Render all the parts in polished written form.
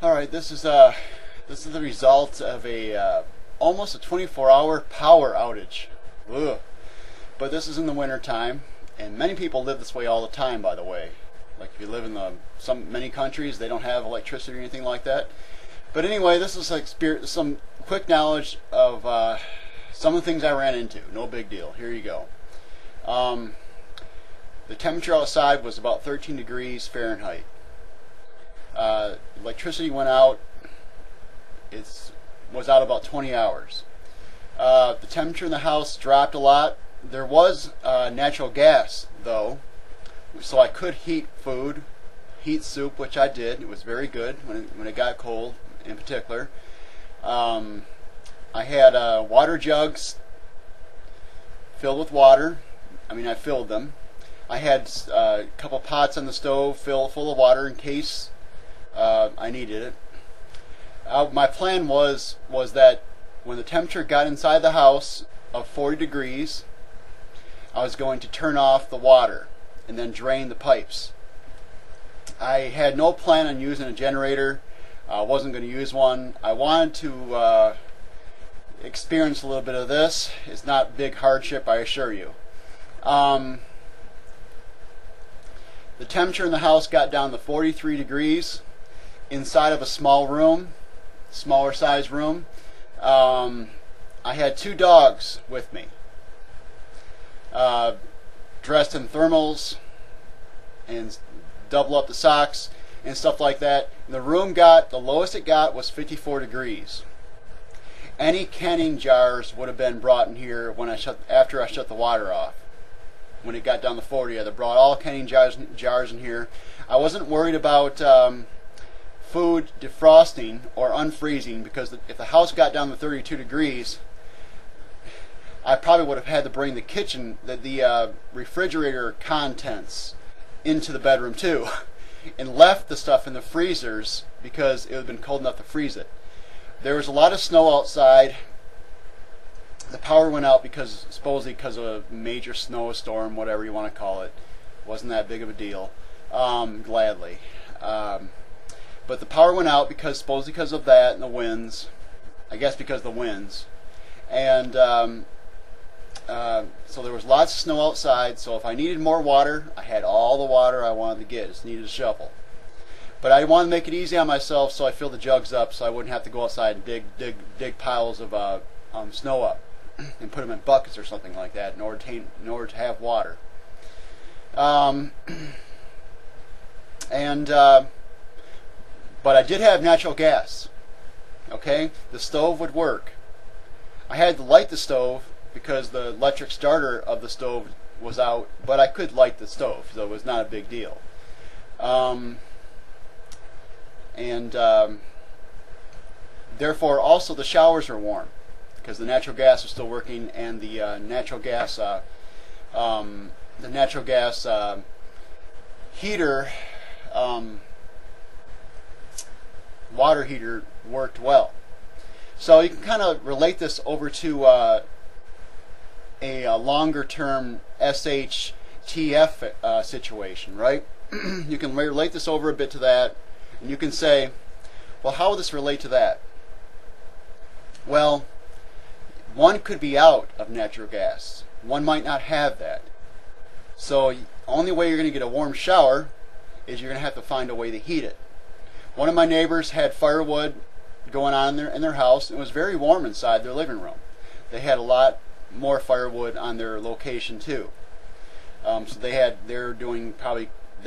All right, this is the result of a almost a 24-hour power outage. Ugh. But this is in the winter time, and many people live this way all the time. By the way, like if you live in many countries, they don't have electricity or anything like that. But anyway, this is like some quick knowledge of some of the things I ran into. No big deal. Here you go. The temperature outside was about 13 degrees Fahrenheit. Electricity went out. It was out about 20 hours. The temperature in the house dropped a lot. There was natural gas though, so I could heat food, heat soup, which I did. It was very good when it got cold, in particular. I had water jugs filled with water. I filled them. I had a couple pots on the stove full of water in case I needed it. My plan was that when the temperature got inside the house of 40 degrees, I was going to turn off the water and then drain the pipes. I had no plan on using a generator. I wasn't going to use one. I wanted to experience a little bit of this. It's not big hardship, I assure you. The temperature in the house got down to 43 degrees inside of a smaller size room. I had 2 dogs with me, dressed in thermals and double up the socks and stuff like that. The lowest it got was 54 degrees. Any canning jars would have been brought in here after I shut the water off. When it got down to 40, I brought all canning jars in here. I wasn't worried about food defrosting or unfreezing, because if the house got down to 32 degrees, I probably would have had to bring the refrigerator contents into the bedroom too, and left the stuff in the freezers because it would have been cold enough to freeze it. There was a lot of snow outside. The power went out supposedly because of a major snowstorm, whatever you want to call it. Wasn't that big of a deal, gladly. But the power went out supposedly because of that and the winds. I guess because of the winds. And so there was lots of snow outside. So if I needed more water, I had all the water I wanted to get. Just needed a shovel. But I wanted to make it easy on myself, so I filled the jugs up so I wouldn't have to go outside and dig piles of snow up and put them in buckets or something like that in order to have water. But I did have natural gas. Okay, the stove would work. I had to light the stove because the electric starter of the stove was out, but I could light the stove, so it was not a big deal. Therefore, also the showers are warm because the natural gas was still working, and the natural gas heater, water heater, worked well. So you can kind of relate this over to a longer term SHTF situation, right? You can relate this over a bit to that, and you can say, well, how will this relate to that? Well, one could be out of natural gas. One might not have that. So the only way you're going to get a warm shower is you're going to have to find a way to heat it. One of my neighbors had firewood going on in their house. It was very warm inside their living room. They had a lot more firewood on their location too. So they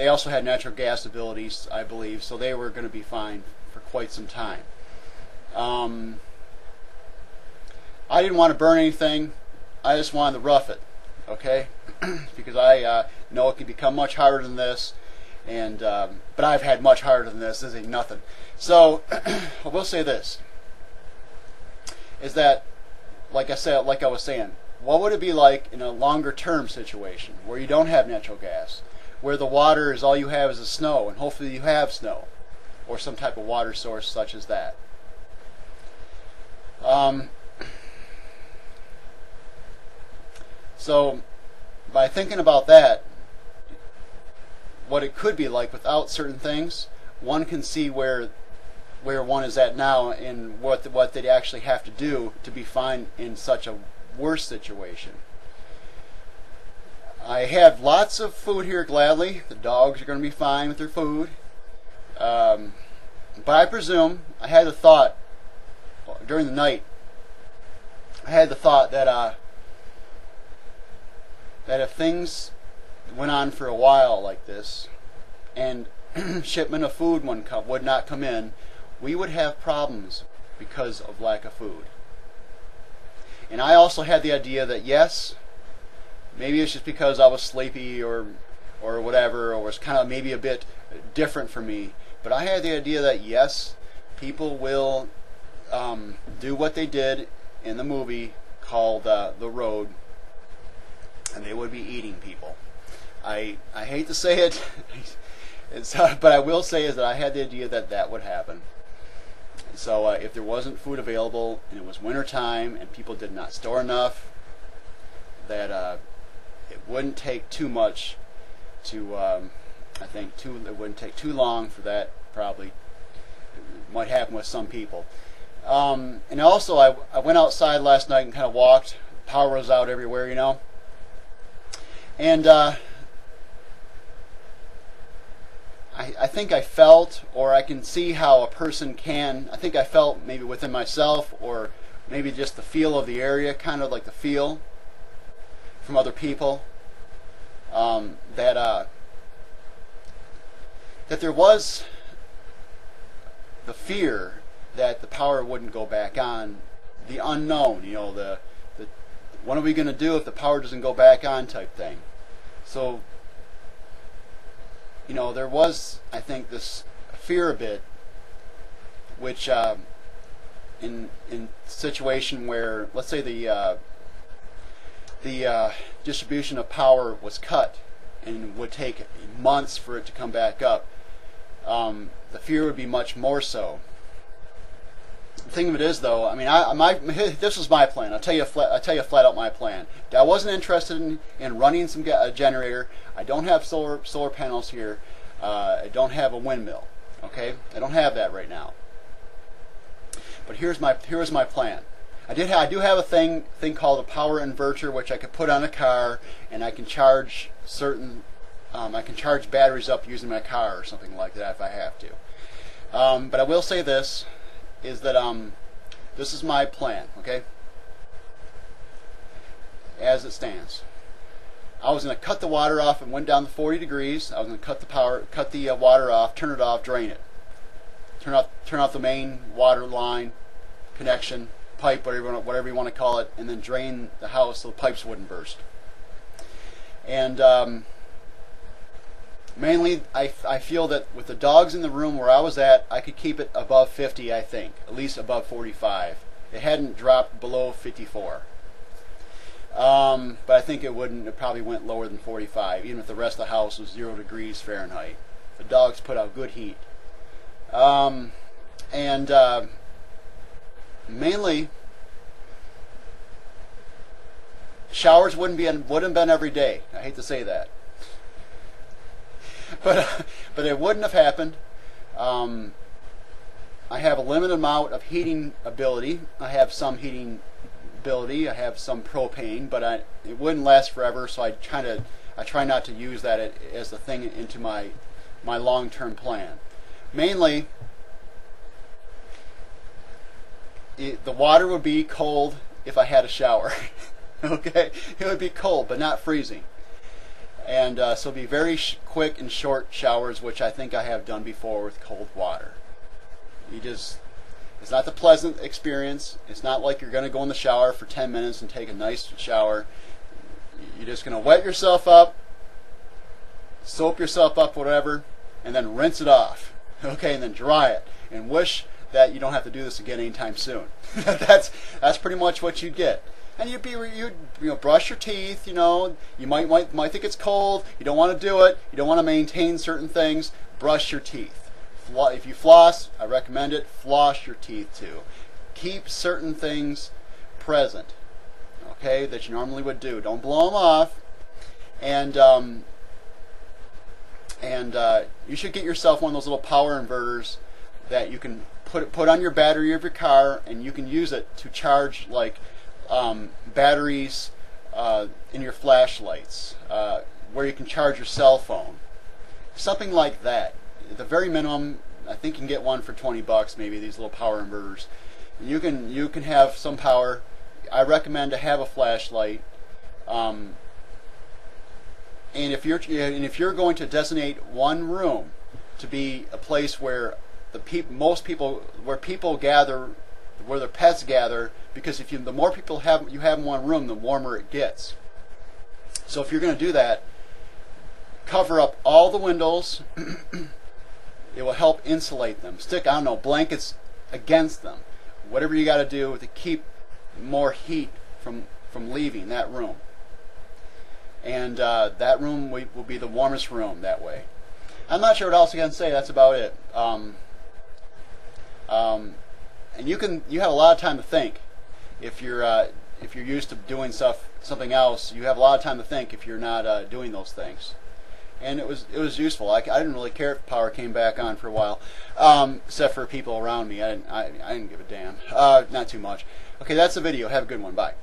also had natural gas abilities, I believe, so they were going to be fine for quite some time. I didn't want to burn anything. I just wanted to rough it, okay? Because I know it can become much harder than this, but I've had much harder than this. This ain't nothing. So I will say this, is that, like I was saying, what would it be like in a longer term situation where you don't have natural gas, where the water is all you have is the snow, and hopefully you have snow or some type of water source such as that. So by thinking about that, what it could be like without certain things, one can see where where one is at now and what they'd actually have to do to be fine in such a worse situation. I have lots of food here, gladly. The dogs are going to be fine with their food. But I presume, I had the thought during the night, that that if things went on for a while like this, and shipment of food would not come in, we would have problems because of lack of food. And I also had the idea that yes, maybe it's just because I was sleepy or whatever, or was kind of maybe a bit different for me, but I had the idea that yes, people will do what they did in the movie called The Road, and they would be eating people. I hate to say it, but I will say is that I had the idea that that would happen. So if there wasn't food available and it was winter time and people did not store enough, that it wouldn't take too much to, it wouldn't take too long for that. Probably it might happen with some people. And also I went outside last night and kind of walked. Power was out everywhere, you know. And I think I felt, or I can see how a person can, I think I felt maybe within myself, or maybe just the feel of the area, kind of like the feel from other people, that there was the fear that the power wouldn't go back on, the unknown, you know, the what are we going to do if the power doesn't go back on type thing. So, you know, there was, I think, this fear a bit, which in situation where, let's say the distribution of power was cut and would take months for it to come back up, the fear would be much more so. The thing of it is, though, I mean, this was my plan. I'll tell you flat out my plan. I wasn't interested in running a generator. I don't have solar panels here. I don't have a windmill. Okay, I don't have that right now. But here's my plan. I do have a thing called a power inverter, which I could put on a car, and I can charge I can charge batteries up using my car or something like that if I have to. But I will say this, is that this is my plan, okay? As it stands. I was going to cut the water off and went down to 40 degrees. I was going to cut the water off, turn it off, drain it. Turn off the main water line, connection, pipe, whatever you want to call it, and then drain the house so the pipes wouldn't burst. And mainly, I feel that with the dogs in the room where I was at, I could keep it above 50, I think. At least above 45. It hadn't dropped below 54. But I think it probably went lower than 45, even if the rest of the house was 0 degrees Fahrenheit. The dogs put out good heat. Mainly, showers wouldn't have been every day. I hate to say that. But it wouldn't have happened. I have a limited amount of heating ability. I have some heating ability. I have some propane, but it wouldn't last forever. So I try not to use that as the thing into my long-term plan. Mainly, the water would be cold if I had a shower. Okay, it would be cold, but not freezing. And so it'll be very quick and short showers, which I think I have done before with cold water. It's not the pleasant experience. It's not like you're going to go in the shower for 10 minutes and take a nice shower. You're just going to wet yourself up, soap yourself up, whatever, and then rinse it off. Okay, and then dry it, and wish that you don't have to do this again anytime soon. That's pretty much what you get. And you'd brush your teeth. You know, you might think it's cold. You don't want to do it. You don't want to maintain certain things. Brush your teeth. If you floss, I recommend it. Floss your teeth too. Keep certain things present, okay, that you normally would do. Don't blow them off. And you should get yourself one of those little power inverters that you can put on your battery of your car, and you can use it to charge like batteries in your flashlights, where you can charge your cell phone, something like that. At the very minimum, I think you can get one for $20, maybe, these little power inverters. You can have some power. I recommend to have a flashlight. And if you're going to designate one room to be a place where where people gather, where their pets gather, because the more people you have in one room, the warmer it gets. So if you're going to do that, cover up all the windows. It will help insulate them. Stick, I don't know, blankets against them. Whatever you got to do to keep more heat from leaving that room. And that room will be the warmest room that way. I'm not sure what else I can say. That's about it. And you have a lot of time to think. If you're used to doing something else, you have a lot of time to think if you're not doing those things. And it was useful. I didn't really care if power came back on for a while, except for people around me. I didn't give a damn. Not too much. Okay, that's the video. Have a good one. Bye.